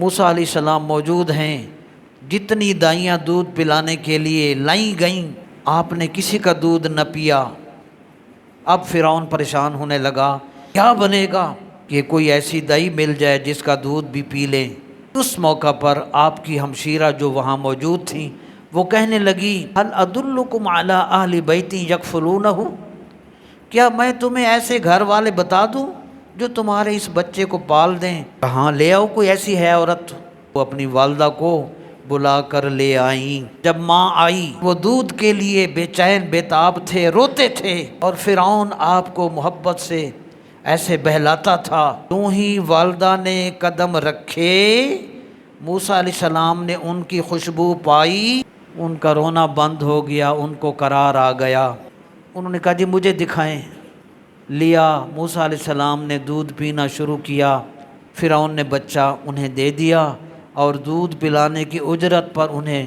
موسیٰ علیہ السلام موجود ہیں، جتنی دائیاں دودھ پلانے کے لیے لائی گئیں، آپ نے کسی کا دودھ نہ پیا۔ اب فرعون پریشان ہونے لگا، کیا بنے گا کہ کوئی ایسی دائی مل جائے جس کا دودھ بھی پی لیں۔ اس موقع پر آپ کی ہمشیرہ جو وہاں موجود تھیں وہ کہنے لگی، هل ادلکم علی اہل بیت یکفلونہ، کیا میں تمہیں ایسے گھر والے بتا دوں جو تمہارے اس بچے کو پال دیں؟ کہاں لے آؤ، کوئی ایسی ہے عورت؟ وہ اپنی والدہ کو بلا کر لے آئیں۔ جب ماں آئی وہ دودھ کے لیے بے چین بے تاب تھے، روتے تھے، اور فرعون آپ کو محبت سے ایسے بہلاتا تھا۔ یوں ہی والدہ نے قدم رکھے، موسیٰ علیہ السلام نے ان کی خوشبو پائی، ان کا رونا بند ہو گیا، ان کو قرار آ گیا۔ انہوں نے کہا جی مجھے دکھائیں۔ لیا، موسیٰ علیہ السلام نے دودھ پینا شروع کیا۔ فرعون نے بچہ انہیں دے دیا اور دودھ پلانے کی اجرت پر انہیں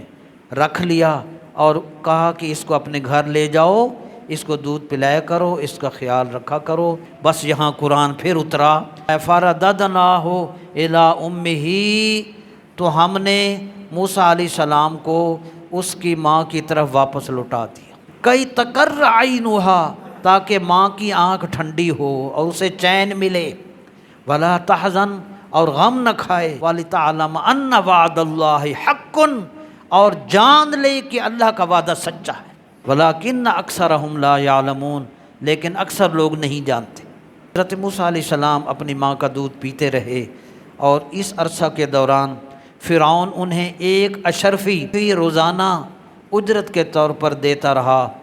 رکھ لیا اور کہا کہ اس کو اپنے گھر لے جاؤ، اس کو دودھ پلایا کرو، اس کا خیال رکھا کرو۔ بس یہاں قرآن پھر اترا، فَرَدَدْنَاهُ إِلَىٰ أُمِّهِ، تو ہم نے موسیٰ علیہ السلام کو اس کی ماں کی طرف واپس لوٹا دیا۔ کئی تقر عینھا، تاکہ ماں کی آنکھ ٹھنڈی ہو اور اسے چین ملے، ولا تحزن، اور غم نہ کھائے، وَلِتَعْلَمَ أَنَّ وَعْدَ اللَّهِ حَقٌّ، اور جان لے کہ اللہ کا وعدہ سچا ہے، وَلَٰكِنَّ أَكْثَرَهُمْ لَا يَعْلَمُونَ، لیکن اکثر لوگ نہیں جانتے۔ حضرت موسیٰ علیہ السلام اپنی ماں کا دودھ پیتے رہے، اور اس عرصہ کے دوران فرعون انہیں ایک اشرفی روزانہ اجرت کے طور پر دیتا رہا۔